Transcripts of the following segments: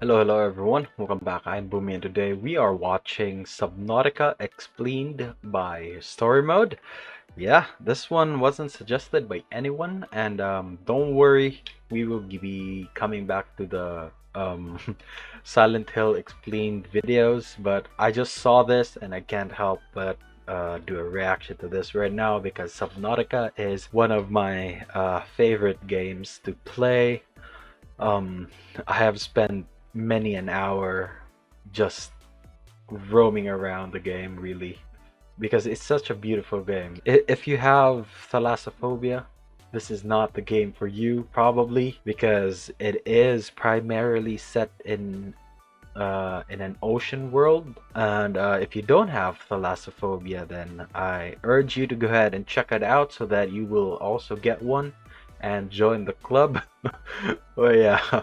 Hello everyone. Welcome back. I'm Boomy, and today we are watching Subnautica Expleened by Storymode. Yeah, this one wasn't suggested by anyone, and don't worry, we will be coming back to the Silent Hill Explained videos, but I just saw this and I can't help but do a reaction to this right now because Subnautica is one of my favorite games to play. um, I have spent many an hour just roaming around the game, really, because it's such a beautiful game. If you have thalassophobia, this is not the game for you, probably, because it is primarily set in an ocean world. And if you don't have thalassophobia, then I urge you to go ahead and check it out so that you will also get one and join the club. Oh yeah.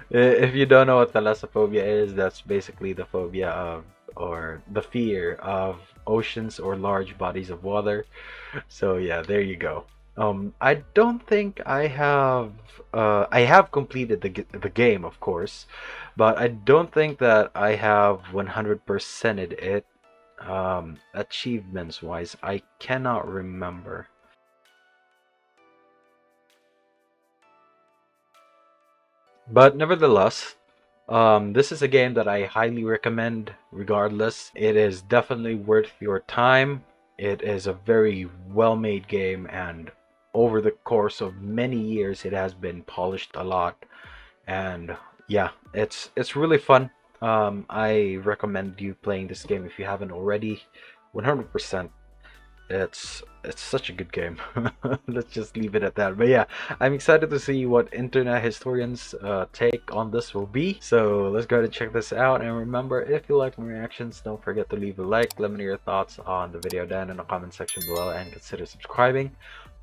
If you don't know what thalassophobia is, that's basically the phobia of, or the fear of oceans or large bodies of water. So yeah, there you go. I don't think I have completed the game, of course, but I don't think that I have 100%ed it. Achievements wise, I cannot remember. But nevertheless, this is a game that I highly recommend regardless. It is definitely worth your time. It is a very well-made game, and over the course of many years it has been polished a lot. And yeah, it's really fun. I recommend you playing this game if you haven't already. 100%. It's such a good game. Let's just leave it at that. But yeah, I'm excited to see what internet historians take on this will be. So let's go ahead and check this out. And remember, if you like my reactions, don't forget to leave a like. Let me know your thoughts on the video down in the comment section below, and consider subscribing.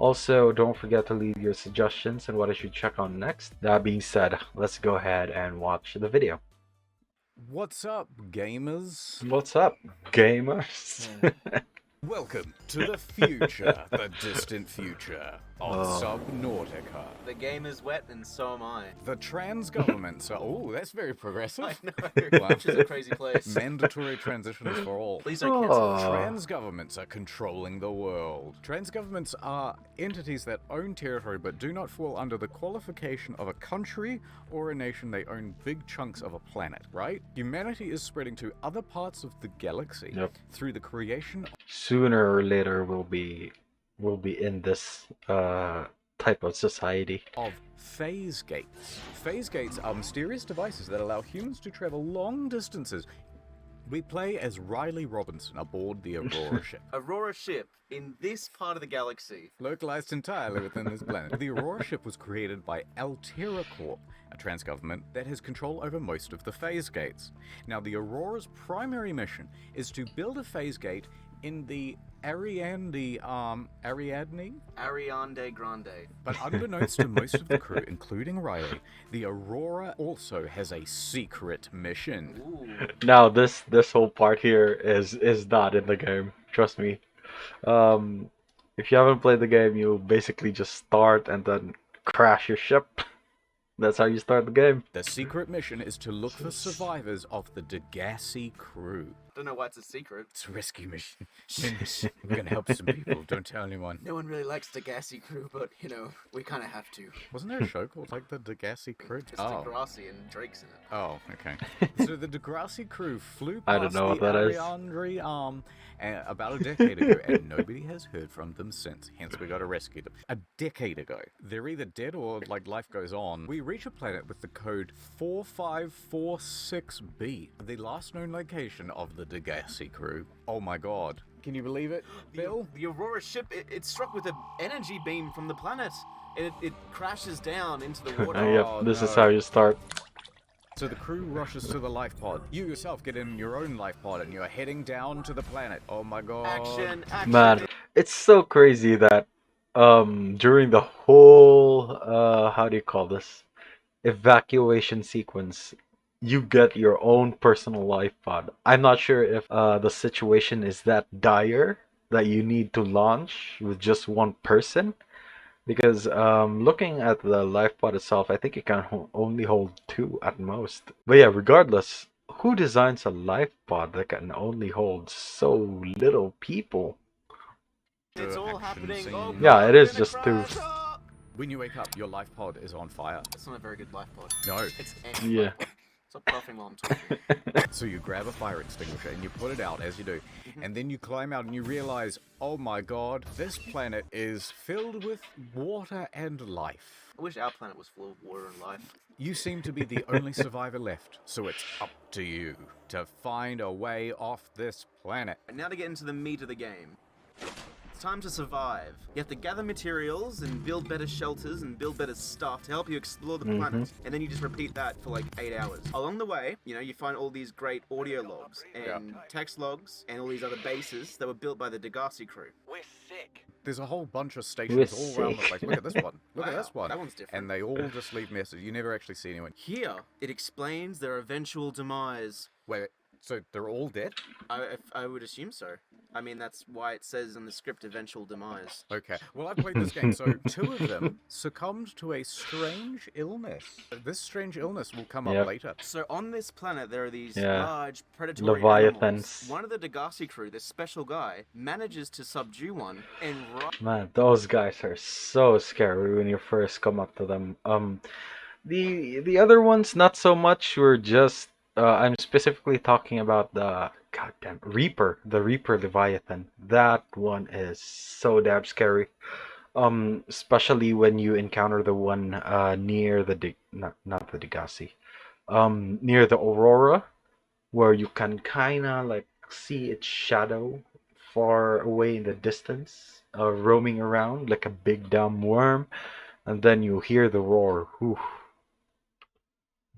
Also, don't forget to leave your suggestions and what I should check on next. That being said, let's go ahead and watch the video. What's up, gamers? What's up, gamers? Welcome to the future, the distant future of Subnautica. The game is wet and so am I. The trans governments are. Oh, that's very progressive. I know, which is a crazy place. Mandatory transitions for all. Please don't cancel us. Trans governments are controlling the world. Trans governments are entities that own territory but do not fall under the qualification of a country or a nation. They own big chunks of a planet, right? Humanity is spreading to other parts of the galaxy through the creation. Sooner or later we'll be in this type of society. Of phase gates. Phase gates are mysterious devices that allow humans to travel long distances. We play as Riley Robinson aboard the Aurora ship. Aurora ship in this part of the galaxy. Localized entirely within this planet. The Aurora ship was created by Altera Corp, a trans government that has control over most of the phase gates. Now, the Aurora's primary mission is to build a phase gate in the Ariadne Grande. But unbeknownst to most of the crew, including Riley, the Aurora also has a secret mission. Ooh. Now this whole part here is not in the game. Trust me. If you haven't played the game, you basically just start and then crash your ship. That's how you start the game. The secret mission is to look for survivors of the Degassi crew. Don't know why it's a secret. It's a risky mission. We're gonna help some people. Don't tell anyone. No one really likes the gassy crew, but you know, we kind of have to. Wasn't there a show called like the Degassi crew? It's Degrassi and Drake's in it. Oh, okay. So the Degrassi crew flew I past don't know what the that is. Ariandre about a decade ago, and nobody has heard from them since. Hence, we got to rescue them. A decade ago. They're either dead or like life goes on. We reach a planet with the code 4546B, the last known location of the Degassi crew. Oh my god. Can you believe it, Bill? The Aurora ship, it's struck with an energy beam from the planet. It crashes down into the water. Yep, this is how you start. So the crew rushes to the life pod. You yourself get in your own life pod and you're heading down to the planet. Oh my god. Action. Man, it's so crazy that during the whole how do you call this, evacuation sequence, you get your own personal life pod. I'm not sure if the situation is that dire that you need to launch with just one person, Because looking at the life pod itself, I think it can only hold two at most. But yeah, regardless, who designs a life pod that can only hold so little people? It's all Action happening. Oh scene. Yeah, god, it we're is gonna just two. crash. Ah! When you wake up, your life pod is on fire. That's not a very good life pod. No. It's Yeah. anti-life pod. Stop coughing while I'm talking. So you grab a fire extinguisher and you put it out as you do. And then you climb out and you realize, oh my god, this planet is filled with water and life. I wish our planet was full of water and life. You seem to be the only survivor left, so it's up to you to find a way off this planet. And now to get into the meat of the game. It's time to survive. You have to gather materials and build better shelters and build better stuff to help you explore the planet. And then you just repeat that for like 8 hours. Along the way, you find all these great audio logs and text logs and all these other bases that were built by the Degassi crew. We're sick. There's a whole bunch of stations We're all around the sick. place. Look at this one. Look at Wow, this one. that one's different. And they all just leave messages. You never actually see anyone. Here, it explains their eventual demise. Wait, so they're all dead? I would assume so. I mean, that's why it says in the script eventual demise. Okay. Well, I played this game, so 2 of them succumbed to a strange illness. This strange illness will come Yep. up later. So on this planet, there are these Yeah. large predatory Leviathans. animals. One of the Degassi crew, this special guy, manages to subdue one and Man, those guys are so scary when you first come up to them. The other ones not so much. We're just I'm specifically talking about the goddamn Reaper, the Reaper Leviathan. That one is so damn scary. Especially when you encounter the one near the not the Degassi, near the Aurora, where you can kind of like see its shadow far away in the distance, roaming around like a big dumb worm, and then you hear the roar. Whew.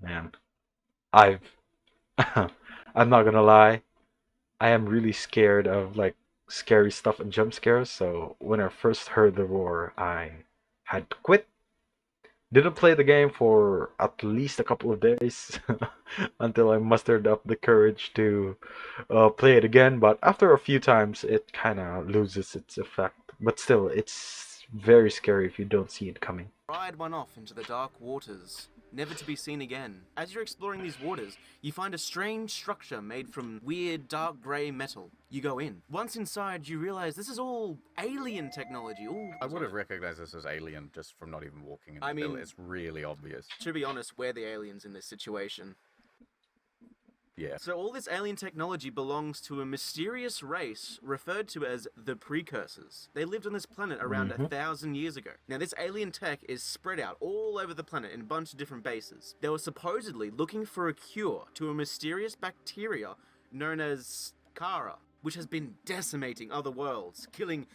Man, I've I'm not gonna lie, I am really scared of like scary stuff and jump scares, so when I first heard the roar, I had to quit. Didn't play the game for at least a couple of days until I mustered up the courage to play it again. But after a few times, it kind of loses its effect. But still, it's very scary if you don't see it coming. ride one off into the dark waters, never to be seen again. As you're exploring these waters, you find a strange structure made from weird dark grey metal. You go in. Once inside, you realize this is all alien technology. I would have recognized this as alien just from not even walking in the I mean- building. It's really obvious. To be honest, we're the aliens in this situation. Yeah. So all this alien technology belongs to a mysterious race referred to as the Precursors. They lived on this planet around 1,000 years ago. Now this alien tech is spread out all over the planet in a bunch of different bases. They were supposedly looking for a cure to a mysterious bacteria known as Kara, which has been decimating other worlds, killing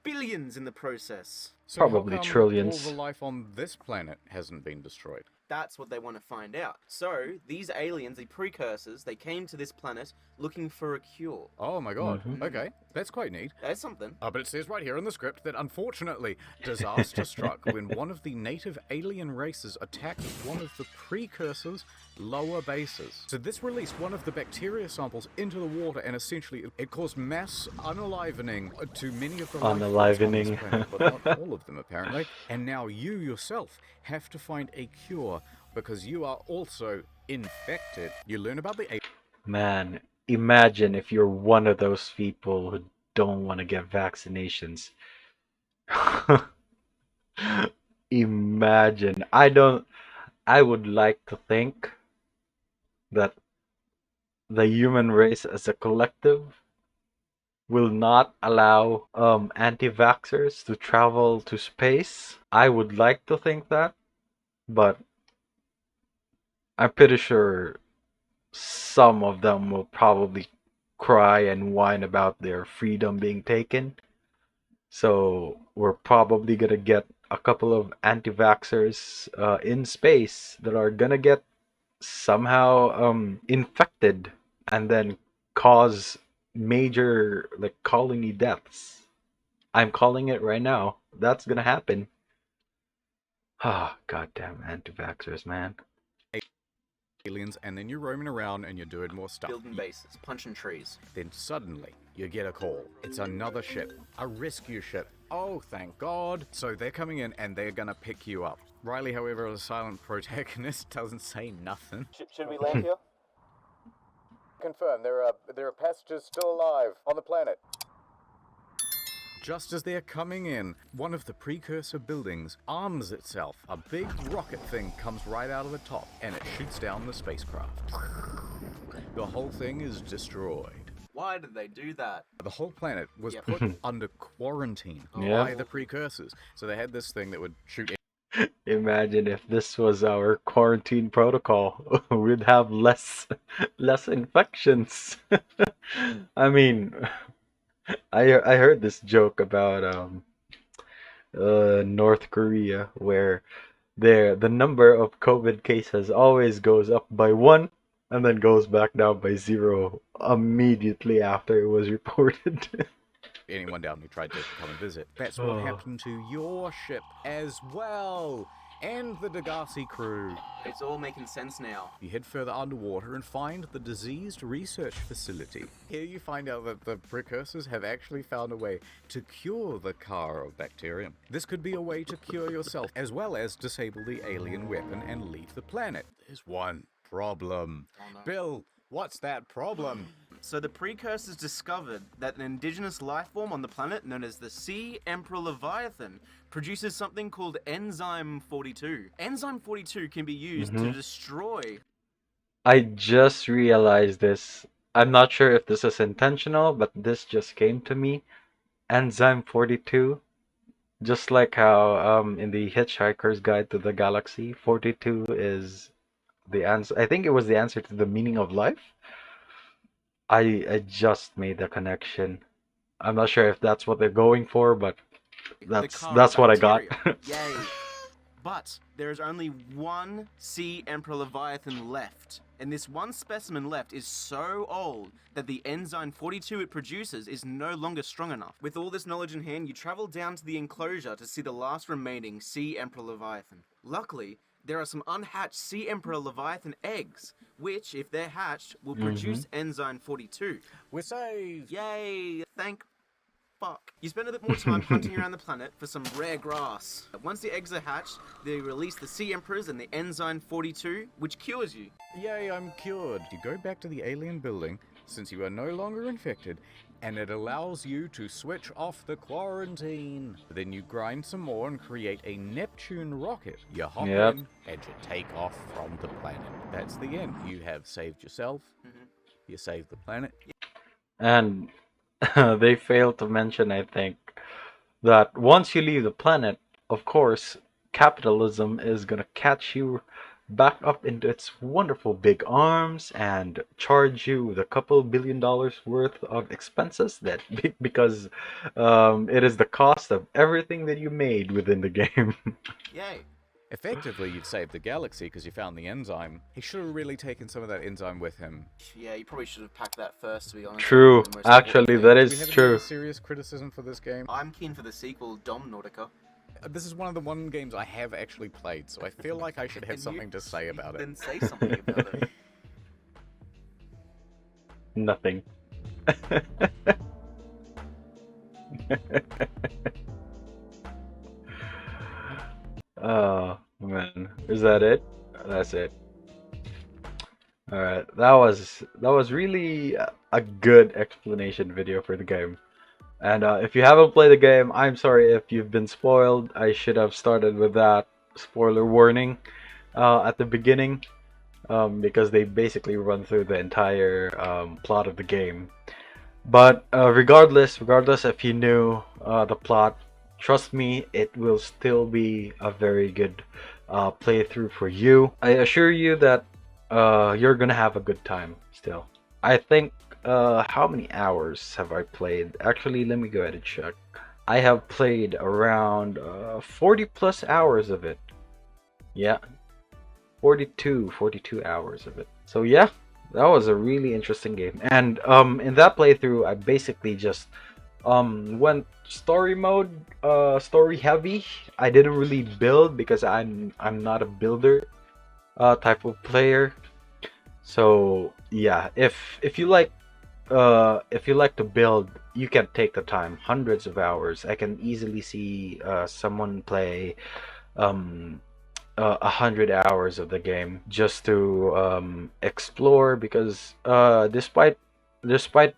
billions in the process. So how Probably come trillions. all the life on this planet hasn't been destroyed? That's what they want to find out. So, these aliens, the Precursors, they came to this planet looking for a cure. Oh my god. Okay, that's quite neat. That's something. But it says right here in the script that unfortunately, disaster struck when one of the native alien races attacked one of the Precursors' lower bases. So this released one of the bacteria samples into the water, and essentially it caused mass unalivening to many of the life forms on this Unalivening. planet, but not all of them apparently. And now you yourself have to find a cure because you are also infected. You learn about the Man, imagine if you're one of those people who don't want to get vaccinations. Imagine. I would like to think that the human race as a collective will not allow anti-vaxxers to travel to space. I would like to think that, but I'm pretty sure some of them will probably cry and whine about their freedom being taken. So we're probably gonna get a couple of anti-vaxxers in space that are gonna get somehow infected and then cause major like colony deaths. I'm calling it right now. That's gonna happen. Ah, goddamn anti-vaxxers, man. aliens aliens, and then you're roaming around and you're doing more stuff. Building bases, punching trees. Then suddenly, you get a call. It's another ship. A rescue ship. Oh, thank God. So they're coming in and they're gonna pick you up. Riley, however, as a silent protagonist, doesn't say nothing. Should we land here? Confirm, there are passengers still alive on the planet. Just as they're coming in, one of the precursor buildings arms itself. A big rocket thing comes right out of the top, and it shoots down the spacecraft. The whole thing is destroyed. Why did they do that? The whole planet was Yep. put under quarantine Yeah. by the precursors. So they had this thing that would shoot Imagine if this was our quarantine protocol. We'd have less infections. I mean, I heard this joke about North Korea where the number of COVID cases always goes up by 1 and then goes back down by 0 immediately after it was reported. anyone down who tried to come and visit. That's what happened to your ship as well, and the Degassi crew. It's all making sense now. You head further underwater and find the diseased research facility. Here you find out that the precursors have actually found a way to cure the bacterium. This could be a way to cure yourself, as well as disable the alien weapon and leave the planet. There's one problem. Oh, no. Bill, what's that problem? So the precursors discovered that an indigenous life form on the planet known as the Sea Emperor Leviathan produces something called Enzyme 42. Enzyme 42 can be used to destroy... I just realized this. I'm not sure if this is intentional, but this just came to me. Enzyme 42. Just like how in the Hitchhiker's Guide to the Galaxy, 42 is the answer. I think it was the answer to the meaning of life. I just made the connection. I'm not sure if that's what they're going for, but that's what I got. Yay. But there is only one Sea Emperor Leviathan left. And this one specimen left is so old that the enzyme 42 it produces is no longer strong enough. With all this knowledge in hand, you travel down to the enclosure to see the last remaining Sea Emperor Leviathan. Luckily, there are some unhatched Sea Emperor Leviathan eggs, which, if they're hatched, will produce enzyme 42. We're saved! Yay! Thank fuck. You spend a bit more time hunting around the planet for some rare grass. Once the eggs are hatched, they release the Sea Emperors and the enzyme 42, which cures you. Yay, I'm cured. You go back to the alien building, since you are no longer infected, and it allows you to switch off the quarantine. Then you grind some more and create a Neptune rocket. You hop in and you take off from the planet. That's the end. You have saved yourself. You saved the planet. And they failed to mention, I think, that once you leave the planet, of course, capitalism is gonna catch you back up into its wonderful big arms and charge you with a couple $1 billion worth of expenses that because it is the cost of everything that you made within the game. Yay. Effectively, you've saved the galaxy because you found the enzyme. He should have really taken some of that enzyme with him. Yeah, you probably should have packed that first, to be honest. True. The most Actually, important that thing. Do we is have any true. serious criticism for this game? I'm keen for the sequel, Domnautica. This is one of the games I have actually played, so I feel like I should have And something to say about it. Then say something about it. Nothing. Oh man, is that it? That's it. All right, that was really a good explanation video for the game. And if you haven't played the game, I'm sorry if you've been spoiled. I should have started with that spoiler warning at the beginning, because they basically run through the entire plot of the game. But regardless if you knew the plot, trust me, it will still be a very good playthrough for you. I assure you that you're gonna have a good time still. I think, how many hours have I played? Actually, let me go ahead and check. I have played around 40 plus hours of it. Yeah, 42 hours of it. So yeah, that was a really interesting game. And in that playthrough, I basically just went story mode, story heavy. I didn't really build because I'm not a builder type of player. So yeah, if you like to build, you can take the time, hundreds of hours. I can easily see someone play 100 hours of the game just to explore, because despite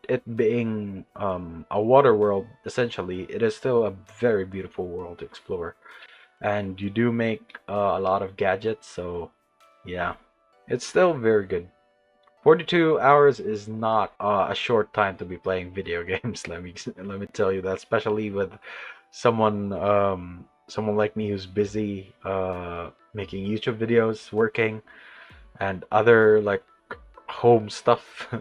it being a water world, essentially, it is still a very beautiful world to explore, and you do make a lot of gadgets. So yeah, it's still very good. 42 hours is not a short time to be playing video games. Let me tell you that, especially with someone like me who's busy making YouTube videos, working, and other like home stuff,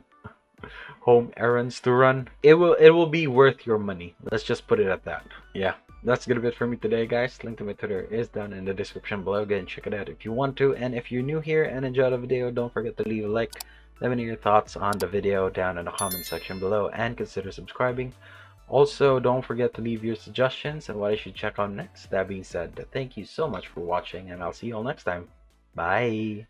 home errands to run. It will be worth your money. Let's just put it at that. Yeah. That's gonna be it for me today, guys. Link to my Twitter is down in the description below. Go and check it out if you want to. And if you're new here and enjoyed the video, don't forget to leave a like. Let me know your thoughts on the video down in the comment section below, and consider subscribing. Also, don't forget to leave your suggestions and what I should check on next. That being said, thank you so much for watching, and I'll see you all next time. Bye!